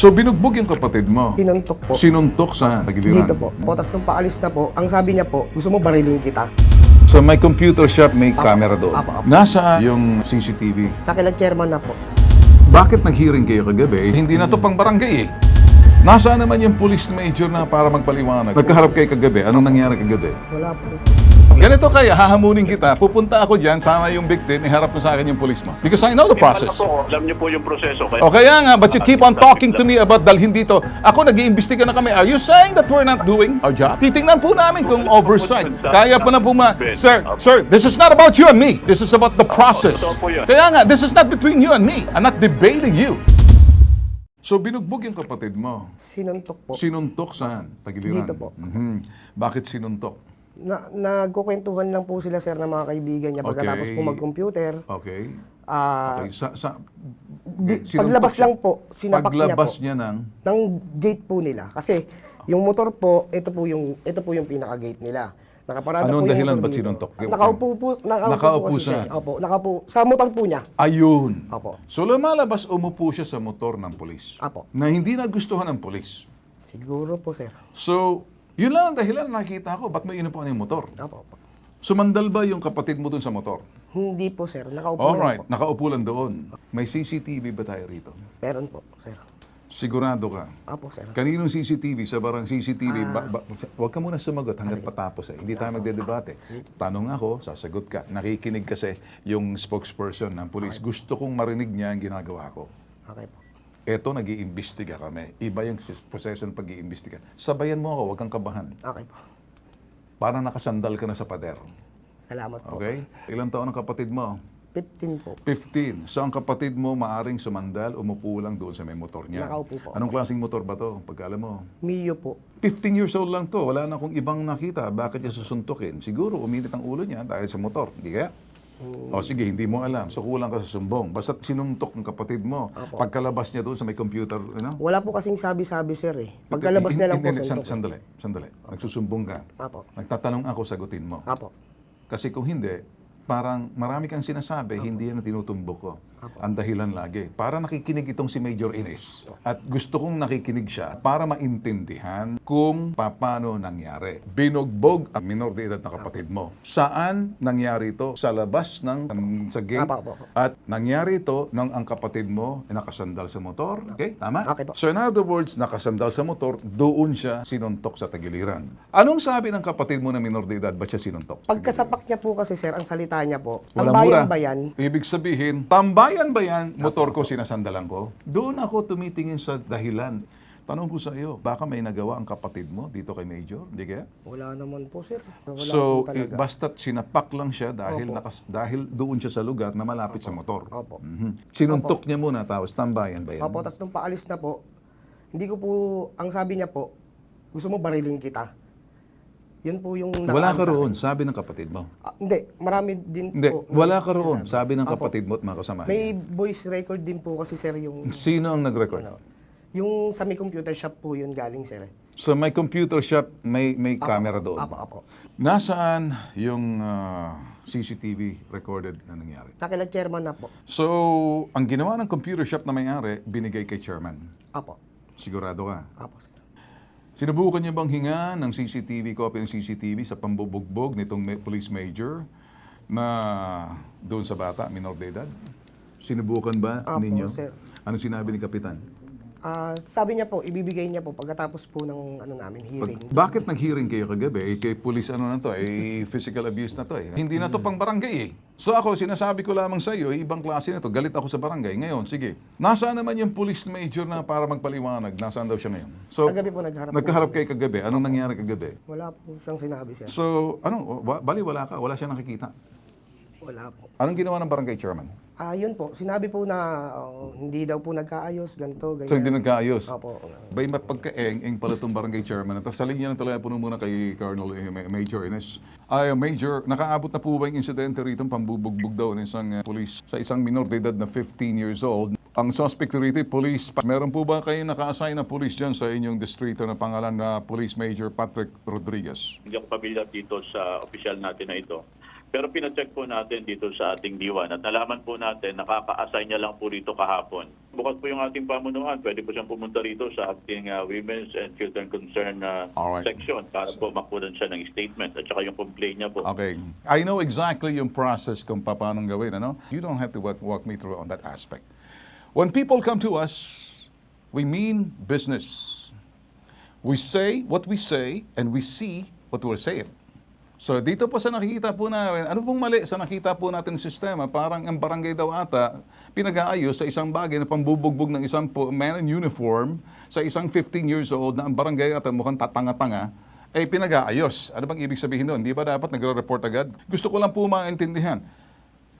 So binugbog yung kapatid mo? Tinuntok po. Sinuntok sa tagiliran? Dito po. Tapos nung paalis na po, ang sabi niya po, gusto mo barilin kita. So may computer shop, may camera doon. Apo. Nasa yung CCTV? Nakila chairman na po. Bakit nag-hearing kayo kagabi? Hindi na to pang barangay eh. Nasaan naman yung police major na para magpaliwanag? Nagkaharap kayo kagabi. Anong nangyari kagabi? Wala po. Ganito kaya, hahamunin kita. Pupunta ako dyan, sama yung victim, iharap mo sa akin yung police mo. Because I know the process. Alam niyo po yung proseso. O kaya nga, but you keep on talking to me about dalhin dito. Ako, nag-iimbestiga na kami. Are you saying that we're not doing our job? Titingnan po namin kung oversight. Kaya pa na po Sir, this is not about you and me. This is about the process. Kaya nga, this is not between you and me. I'm not debating you. So, binugbog yung kapatid mo. Sinuntok po. Sinuntok saan? Tagiliran? Dito po. Bakit sinuntok? Nagkukwentuhan lang po sila, sir, ng mga kaibigan niya pagkatapos po mag-computer. Okay. Ah, Okay. Sinuntok paglabas siya. lang po, sinapak niya po. Paglabas niya Ng gate po nila. Kasi yung motor po, ito po yung pinaka-gate nila. Nakaparada Anong po yung dahilan motor ba't dito. sinuntok? Nakaupo po siya? siya. Opo, nakaupo. Sa motor po niya. Ayun. Opo. So lumalabas, umupo siya sa motor ng polis. Opo. Na hindi nagustuhan ng polis. Siguro po, sir. So, yun lang ang dahilan na nakita ko. Ba't may inupuan yung motor? Opo. Sumandal ba yung kapatid mo dun sa motor? Hindi po, sir. Nakaupo lang Alright, po. nakaupo lang doon. May CCTV ba tayo rito? Meron po, sir. Sigurado ka? Opo, sir. Kaninong CCTV? Sa barang CCTV, huwag ka muna sumagot hanggat patapos eh. Hindi tayo magdedebate. Tanong ako, sasagot ka. Nakikinig kasi yung spokesperson ng police. Gusto kong marinig niya ang ginagawa ko. Okay po. Eto, nag-iimbestiga kami. Iba yung proseso ng pag-iimbestiga. Sabayan mo ako, huwag kang kabahan. Okay po. Para nakasandal ka na sa pader. Salamat po. Okay? Ilang taon ang kapatid mo? 15 po. 15. So, ang kapatid mo maaring sumandal, umupo lang doon sa may motor niya. Nakaupo po. Anong klaseng motor ba to? Pagkala mo? Mio po. 15 years old lang to. Wala na akong ibang nakita. Bakit niya susuntukin? Siguro, uminit ang ulo niya dahil sa motor. Hindi kaya? O sige, hindi mo alam. So, kulang ka sa sumbong. Basta sinuntok ng kapatid mo. Pagkalabas niya doon sa may computer, Wala po kasing sabi-sabi, sir eh. Pagkalabas na lang po, suntok. Sandali. Nagsusumbong ka. Apo. Nagtatanong ako, sagutin mo. Apo. Kasi kung hindi, parang marami kang sinasabi, hindi yan ang tinutumbok ko. Ang dahilan lagi. Para nakikinig itong si Major Ines. At gusto kong nakikinig siya para maintindihan kung paano nangyari. Binugbog ang minor de edad na kapatid mo. Saan nangyari ito? Sa labas ng sa gate. Apo. At nangyari ito nang ang kapatid mo ay nakasandal sa motor. Okay? Tama? Okay po. So in other words, nakasandal sa motor, doon siya sinuntok sa tagiliran. Anong sabi ng kapatid mo na minor de edad? Ba't siya sinuntok? Pagkasapak niya po kasi, sir, ang salita niya po, Walang tambayan mura. ba yan? Ibig sabihin, tambayan ba yan, motor ko sinasandalan ko? Doon ako tumitingin sa dahilan. Tanong ko sa iyo, baka may nagawa ang kapatid mo dito kay Major? Hindi kaya? Wala naman po, sir. Wala So, po talaga. basta't sinapak lang siya dahil, Opo. dahil doon siya sa lugar na malapit sa motor. Opo. Sinuntok niya muna, tapos tambayan ba yan? Opo, tapos nung paalis na po, hindi ko po, ang sabi niya po, gusto mo barilin kita. Yun po yung Wala nakaano ka sa roon, akin. sabi ng kapatid mo. Hindi, marami din Hindi, po. wala ka roon, sinasabi. sabi ng Opo. kapatid mo at mga kasama May niya. voice record din po kasi, sir, yung Sino ang nag-record? yung sa may computer shop po yun galing, sir. So may computer shop, may camera doon. Apo. Nasaan yung CCTV recorded na nangyari? Nakila chairman na po. So, ang ginawa ng computer shop na may-ari, binigay kay chairman. Apo. Sigurado ka? Apo, sir. Sinubukan niya bang hinga ng CCTV, copy ng CCTV sa pambubugbog nitong police major na doon sa bata, minor de edad? Sinubukan ba Apo, ninyo? sir. Anong sinabi ni Kapitan? Sabi niya po, ibibigay niya po pagkatapos po ng namin hearing. Bakit nag-hearing kayo kagabi? Kay police na to, physical abuse na to Hindi na to pang barangay So ako, sinasabi ko lamang sa iyo, ibang klase na to. Galit ako sa barangay. Ngayon, sige. Nasaan naman yung police major na para magpaliwanag? Nasaan daw siya ngayon? So, Kagabi po nagharap. nagkaharap kayo kagabi. Anong nangyari kagabi? Wala po siyang sinabi, sir. So, bali wala ka? Wala siya nakikita? Wala po. Anong ginawa ng barangay chairman? Yun po, sinabi po na hindi daw po nagkaayos, ganito, ganyan. So, hindi nagkaayos? Opo. Bay mapagkaeng pala itong barangay chairman na to. Sa linya ng telepono muna kay Colonel Major Ines. Major, nakaabot na po ba yung insidente rito, pambubugbog daw ng isang police sa isang minor de edad na 15 years old? Ang suspect rito, police. Meron po ba kayo naka-assign na police dyan sa inyong distrito na pangalan na Police Major Patrick Rodriguez? Hindi ako pamilyar dito sa opisyal natin na ito. Pero pina-check po natin dito sa ating diwan at nalaman po natin nakaka-assign niya lang po rito kahapon. Bukas po yung ating pamunuan, pwede po siyang pumunta rito sa ating Women's and Children Concern Alright. section para po makunan siya ng statement at saka yung complaint niya po. Okay. I know exactly yung process kung paano gawin, ano? You don't have to walk me through on that aspect. When people come to us, we mean business. We say what we say and we see what we're saying. So dito po sa nakikita po namin, ano pong mali sa nakita po natin sistema? Parang ang barangay daw ata pinag-aayos sa isang bagay na pambubugbog ng isang man in uniform sa isang 15 years old na ang barangay ata mukhang tatanga-tanga, eh pinag-aayos. Ano bang ibig sabihin doon? Di ba dapat nagre-report agad? Gusto ko lang po maintindihan.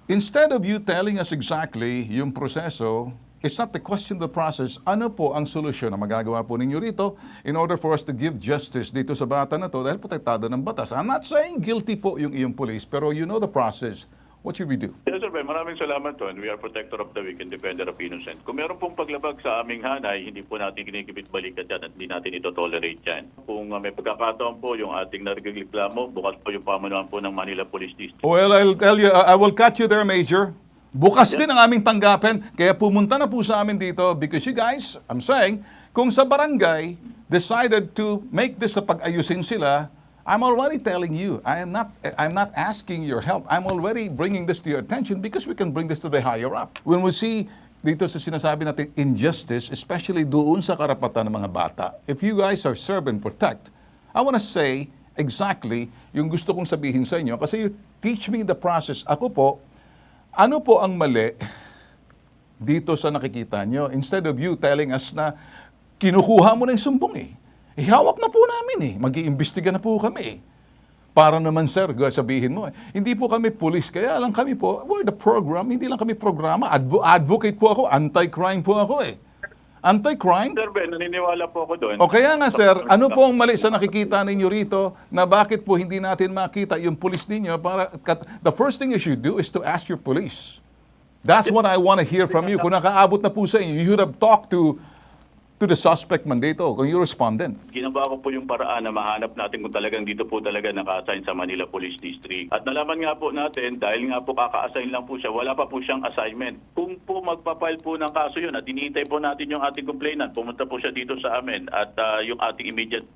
Instead of you telling us exactly yung proseso, it's not the question of the process. Ano po ang solusyon na magagawa po ninyo rito in order for us to give justice dito sa bata na to dahil protektado ng batas? I'm not saying guilty po yung iyong police, pero you know the process. What should we do? Yes, sir. Maraming salamat po. We are protector of the weak and defender of innocent. Kung meron pong paglabag sa aming hanay, hindi po natin kinikibit balikat yan at hindi natin ito tolerate yan. Kung may pagkakataon po yung ating narireklamo, bukas po yung pamunuan po ng Manila Police District. Well, I'll tell you, I will cut you there, Major. Bukas din ang aming tanggapin, kaya pumunta na po sa amin dito because you guys, I'm saying, kung sa barangay decided to make this na pag-ayusin sila, I'm already telling you, I'm not asking your help. I'm already bringing this to your attention because we can bring this to the higher up. When we see dito sa sinasabi natin injustice, especially doon sa karapatan ng mga bata, if you guys are serve and protect, I want to say exactly yung gusto kong sabihin sa inyo kasi you teach me the process. Ako po, ano po ang mali dito sa nakikita nyo? Instead of you telling us na kinukuha mo na yung sumbong eh. Ihawak na po namin eh. Mag-iimbestiga na po kami eh. Para naman sir, sabihin mo eh. Hindi po kami police, kaya lang kami po, we're the program, hindi lang kami programa. Advocate po ako, anti-crime po ako eh. Anti-crime? Sir Ben, naniniwala po ako doon. O kaya nga sir, ano po ang mali sa nakikita ninyo rito na bakit po hindi natin makita yung police ninyo para the first thing you should do is to ask your police. That's what I want to hear from you. Kung nakaabot na po sa inyo, you should have talked to the suspect man dito, kung you respondent. Ginawa ko po yung paraan na mahanap natin kung talagang dito po talaga naka-assign sa Manila Police District. At nalaman nga po natin, dahil nga po kaka-assign lang po siya, wala pa po siyang assignment. Kung po magpapile po ng kaso yun at hinihintay po natin yung ating complainant, pumunta po siya dito sa amin at yung ating immediate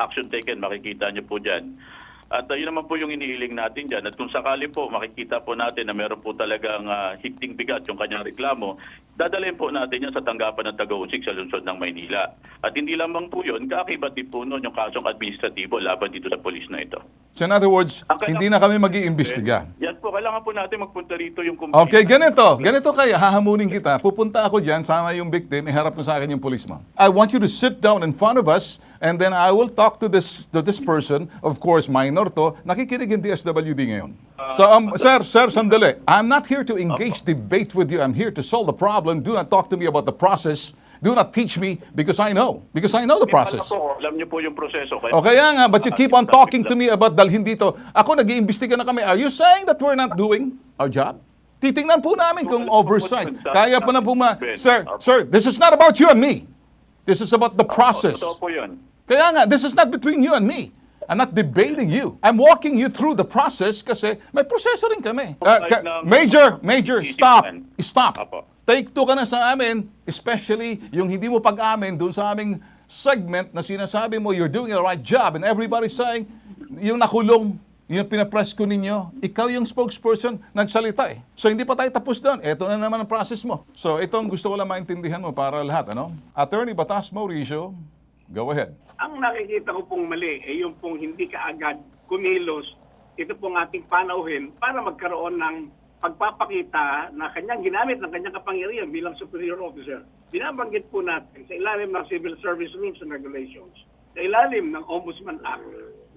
action taken, makikita niyo po dyan. At yun naman po yung inihiling natin dyan. At kung sakali po, makikita po natin na meron po talagang higting bigat yung kanyang reklamo, dadalhin po natin yan sa tanggapan ng Taga-Usig sa lungsod ng Maynila. At hindi lamang po yun, kaakibat din po nun yung kasong administratibo laban dito sa polis na ito. So in other words, hindi na kami mag-iimbestiga. Yan po, kailangan po natin magpunta rito yung Okay, ganito kaya, hahamunin kita. Pupunta ako dyan, sama yung victim, iharap mo sa akin yung police mo. I want you to sit down in front of us and then I will talk to this person, of course, minor to, nakikinig yung DSWD ngayon. So, sir, sandali. I'm not here to engage debate with you. I'm here to solve the problem. Do not talk to me about the process. Do not teach me because I know. Because I know the process. Alam niyo po yung proseso. O kaya nga, but you keep on talking to me about dalhin dito. Ako, nag-iimbestiga na kami. Are you saying that we're not doing our job? Titingnan po namin kung oversight. Kaya pa na po Sir, this is not about you and me. This is about the process. Totoo po yun. Kaya nga, this is not between you and me. I'm not debating you. I'm walking you through the process kasi may proseso rin kami. Major, stop. Take two ka na sa amin, especially yung hindi mo pag-amin dun sa aming segment na sinasabi mo you're doing the right job and everybody's saying yung nakulong, yung pinapress ko ninyo, ikaw yung spokesperson, nagsalita eh. So hindi pa tayo tapos doon. Ito na naman ang process mo. So itong gusto ko lang maintindihan mo para lahat, ano? Attorney Batas Mauricio, go ahead. Ang nakikita ko pong mali ay yung pong hindi kaagad kumilos ito pong ating panauhin para magkaroon ng pagpapakita na kanyang ginamit ng kanyang kapangyarihan bilang superior officer. Binabanggit po natin sa ilalim ng Civil Service Rules and Regulations, sa ilalim ng Ombudsman Act,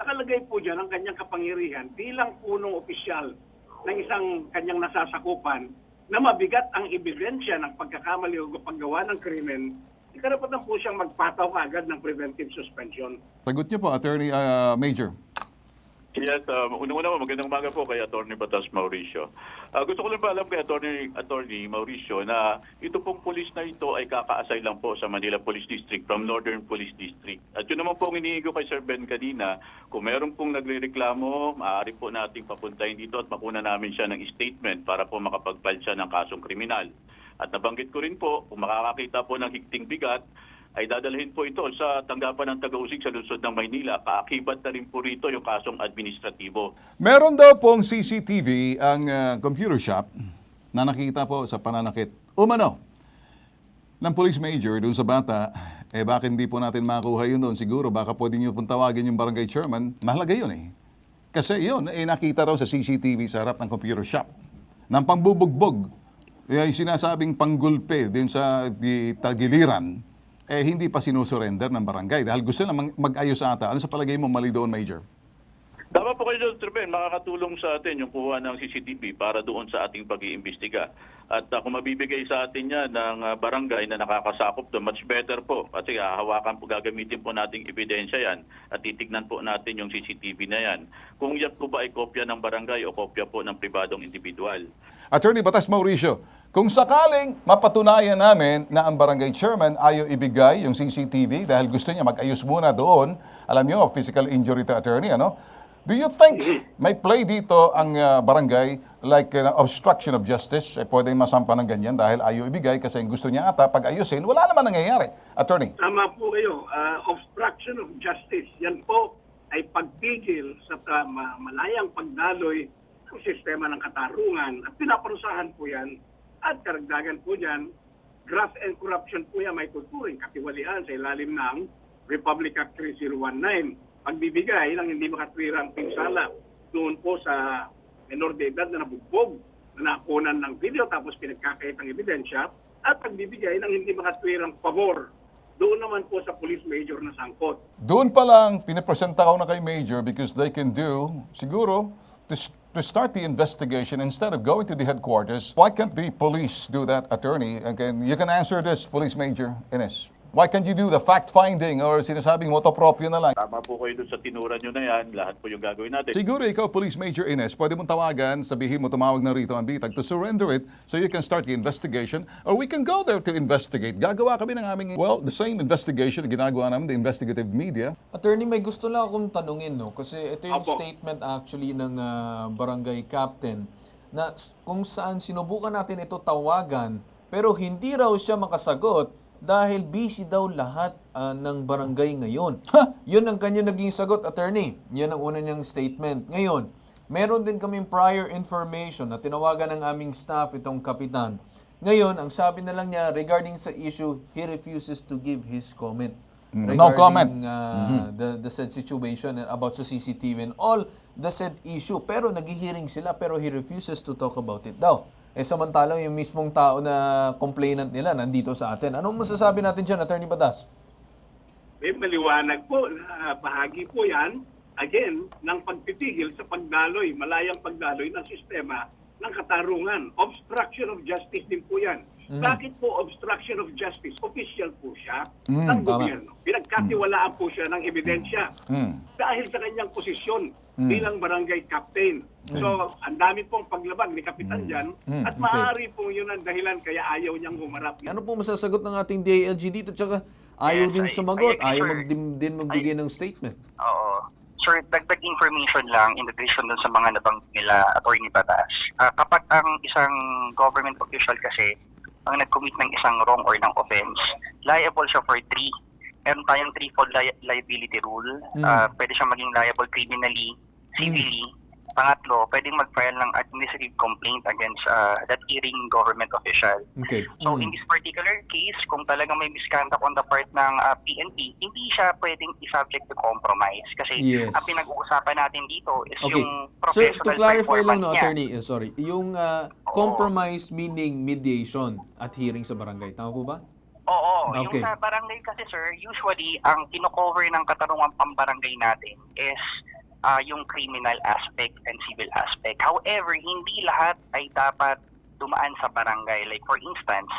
nakalagay po dyan ang kanyang kapangyarihan bilang punong opisyal ng isang kanyang nasasakupan na mabigat ang ebidensya ng pagkakamali o paggawa ng krimen. Karapatan po siyang magpataw agad ng preventive suspension. Sagot niyo po, Attorney Major. Yes, unang-una magandang umaga po kay Attorney Batas Mauricio. Gusto ko lang paalam kay Attorney Mauricio na ito pong pulis na ito ay kaka-assign lang po sa Manila Police District from Northern Police District. At yun naman po ang iniigo kay Sir Ben kanina, kung meron pong nagrereklamo, maaari po nating papuntahin dito at makuna namin siya ng statement para po makapag-file siya ng kasong kriminal. At nabanggit ko rin po, kung makakakita po ng higting bigat, ay dadalhin po ito sa tanggapan ng Taga-Usig sa lungsod ng Maynila. Kaakibat na rin po rito yung kasong administratibo. Meron daw pong CCTV ang computer shop na nakita po sa pananakit umano ng police major doon sa bata. Bakit hindi po natin makuha yun doon? Siguro baka pwede nyo pong tawagin yung barangay chairman. Mahalaga yun eh. Kasi yun, nakita raw sa CCTV sa harap ng computer shop ng pambubugbog. Yung sinasabing panggulpe din sa tagiliran, hindi pa sinusurrender ng barangay dahil gusto na mag-ayos ata. Ano sa palagay mo mali doon, Major? Tama po kayo, Dr. Ben. Makakatulong sa atin yung kuha ng CCTV para doon sa ating pag-iimbestiga. At kung mabibigay sa atin yan ng barangay na nakakasakop doon, much better po. Kasi hawakan po, gagamitin po nating ebidensya yan at titignan po natin yung CCTV na yan. Kung yan po ba ay kopya ng barangay o kopya po ng pribadong individual. Attorney Batas Mauricio, kung sakaling mapatunayan namin na ang barangay chairman ayaw ibigay yung CCTV dahil gusto niya mag-ayos muna doon, alam niyo, physical injury to attorney, ano? Do you think may play dito ang barangay like obstruction of justice? Pwedeng masampa ng ganyan dahil ayaw ibigay kasi gusto niya ata pag ayusin. Wala naman nangyayari. Attorney. Tama po kayo. Obstruction of justice, yan po ay pagpigil sa malayang pagdaloy ng sistema ng katarungan at pinaparusahan po yan. At karagdagan po dyan, graft and corruption po yan may tuturing katiwalian sa ilalim ng Republic Act 3019. Pagbibigay ng hindi makatwirang pinsala doon po sa menor de edad na nabugbog, na nakunan ng video tapos pinagkakait ang ebidensya, at pagbibigay ng hindi makatwirang pabor doon naman po sa police major na sangkot. Doon pa lang, pinapresenta ko na kay Major because they can do, siguro, to start the investigation instead of going to the headquarters. Why can't the police do that, Attorney? Again, you can answer this, Police Major Ines. Why can't you do the fact-finding or sinasabing motopropyo na lang? Tama po kayo doon sa tinuran nyo na yan. Lahat po yung gagawin natin. Siguro ikaw, Police Major Ines, pwede mong tawagan, sabihin mo tumawag na rito ang bitag to surrender it so you can start the investigation or we can go there to investigate. Gagawa kami ng aming, the same investigation na ginagawa namin, the investigative media. Attorney, may gusto lang akong tanungin, no? Kasi ito yung Opo. statement actually ng barangay captain na kung saan sinubukan natin ito tawagan pero hindi raw siya makasagot dahil busy daw lahat ng barangay ngayon. Yun ang kanya naging sagot, Attorney. Yan ang una niyang statement. Ngayon, meron din kaming prior information na tinawagan ng aming staff itong kapitan. Ngayon, ang sabi na lang niya regarding sa issue, he refuses to give his comment. No comment. The said situation about sa CCTV and all the said issue. Pero naghihiring sila pero he refuses to talk about it daw. Samantalang yung mismong tao na complainant nila nandito sa atin. Anong masasabi natin dyan, Attorney Batas? May maliwanag po na bahagi po yan, again, ng pagpipigil sa pagdaloy, malayang pagdaloy ng sistema ng katarungan. Obstruction of justice din po yan. Bakit po obstruction of justice? Official po siya ng gobyerno. Pinagkatiwalaan po siya ng ebidensya dahil sa kanyang posisyon bilang barangay captain. So, ang dami pong paglabag ni Kapitan dyan at maaari po yun ang dahilan kaya ayaw niyang humarap. Ano po masasagot ng ating DILG dito? Tsaka ayaw din sumagot, ayaw din magbigay ng statement. Oo. Sir, dagdag information lang in addition dun sa mga nabanggit nila Attorney Batas. Kapag ang isang government official kasi ang nag-commit ng isang wrong or ng offense, liable siya for three. Meron tayong threefold liability rule. Pwede siyang maging liable criminally, civilly. Pangatlo, pwedeng mag-file ng administrative complaint against that hearing government official. Okay. So in this particular case, kung talagang may misconduct on the part ng PNP, hindi siya pwedeng i-subject to compromise. Kasi Yes. ang pinag-uusapan natin dito is Okay. yung Sir, professional to clarify lang, performance no, niya. Attorney, sorry. Yung compromise meaning mediation at hearing sa barangay. Tama po ba? Oo. Okay. Yung sa barangay kasi, sir, usually, ang kino-cover ng katarungan pambarangay natin is yung criminal aspect and civil aspect. However, hindi lahat ay dapat dumaan sa barangay. Like for instance,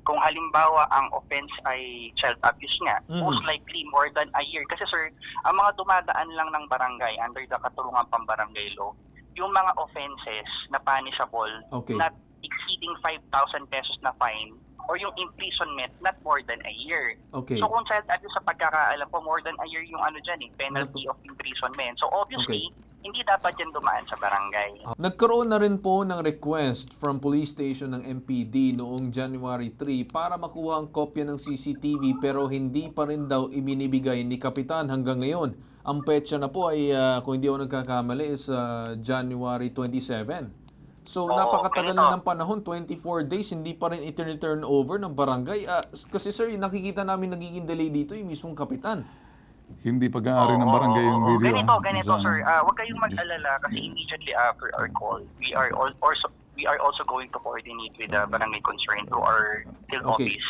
kung halimbawa ang offense ay child abuse nga, most likely more than a year. Kasi sir, ang mga dumadaan lang ng barangay under the Katulungan Pambarangay Law, yung mga offenses na punishable, Okay. not exceeding 5,000 pesos na fine, or yung imprisonment not more than a year. Okay. So kung child abuse sa pagkakaalam ko, more than a year yung ano dyan, penalty of imprisonment. So obviously, hindi dapat yan dumaan sa barangay. Nagkaroon na rin po ng request from police station ng MPD noong January 3 para makuha ang kopya ng CCTV pero hindi pa rin daw ibinibigay ni Kapitan hanggang ngayon. Ang petsa na po ay, kung hindi ako nagkakamali, is January 27. So, napakatagal na ng panahon, 24 days, hindi pa rin i-turn over ng barangay. Kasi sir, nakikita namin nagiging delay dito yung mismong Kapitan. Hindi pag-aari ng barangay yung video. Ganito sir, huwag kayong mag-alala kasi immediately after our call, we are also going to coordinate with the barangay concerned to our field Okay. office.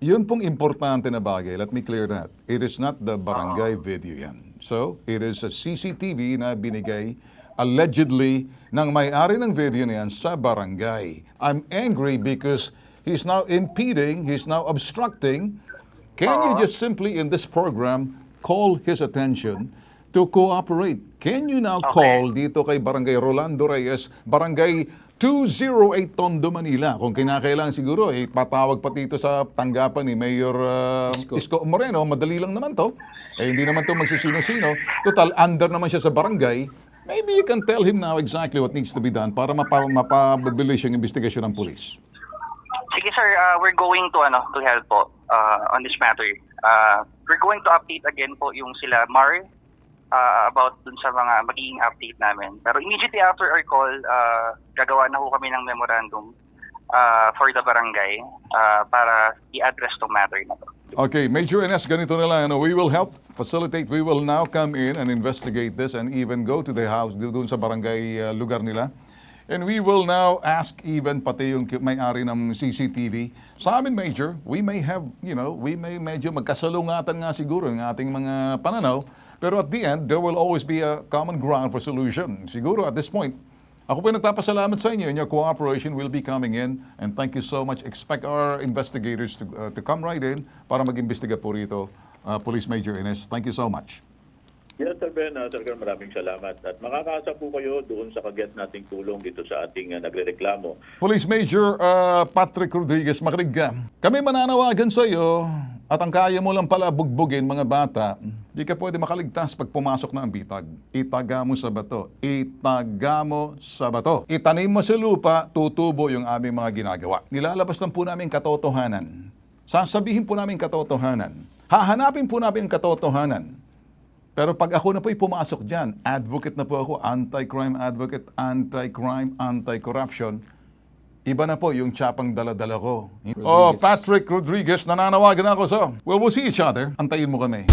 Yun pong importante na bagay. Let me clear that. It is not the barangay video yan. So, it is a CCTV na binigay allegedly ng may-ari ng video na yan sa barangay. I'm angry because he's now impeding, he's now obstructing. Can you just simply in this program call his attention to cooperate? Can you now call dito kay Barangay Rolando Reyes, Barangay 208 Tondo, Manila? Kung kinakailangan siguro, patawag pa dito sa tanggapan ni Mayor Isko Moreno. Madali lang naman to. Hindi naman to magsisino-sino. Total, under naman siya sa barangay. Maybe you can tell him now exactly what needs to be done para mapabilis yung investigasyon ng pulis. Sige sir, we're going to help po on this matter. We're going to update again po yung sila Mar about dun sa mga magiging update namin. Pero immediately after our call, gagawa na ho kami ng memorandum for the barangay para i-address tong matter na to. Okay, Major Ines, ganito na lang. We will help facilitate. We will now come in and investigate this and even go to the house doon sa barangay lugar nila. And we will now ask even pati yung may-ari ng CCTV. Sa amin, Major, we may have, we may medyo magkasalungatan nga siguro ng ating mga pananaw. Pero at the end, there will always be a common ground for solution. Siguro at this point, ako po nagpapasalamat sa inyo and your cooperation will be coming in. And thank you so much. Expect our investigators to come right in para mag-imbestiga po rito. Police Major Ines, thank you so much. Yes, Sir Ben. Sir Ben, maraming salamat. At makakaasa po kayo doon sa kaget nating tulong dito sa ating nagrereklamo. Police Major Patrick Rodriguez, makinig ka. Kami mananawagan sa iyo at ang kaya mo lang pala bugbugin mga bata, di ka pwede makaligtas pag pumasok na ang bitag. Itaga mo sa bato. Itaga mo sa bato. Itanim mo sa lupa, tutubo yung aming mga ginagawa. Nilalabas lang po namin katotohanan. Sasabihin po namin katotohanan. Hahanapin po namin katotohanan. Pero pag ako na po'y pumasok dyan, advocate na po ako, anti-crime advocate, anti-crime, anti-corruption, iba na po yung tsapang dala-dala ko. Oh, Patrick Rodriguez, nananawagan ako. So, well, we'll see each other. Antayin mo kami.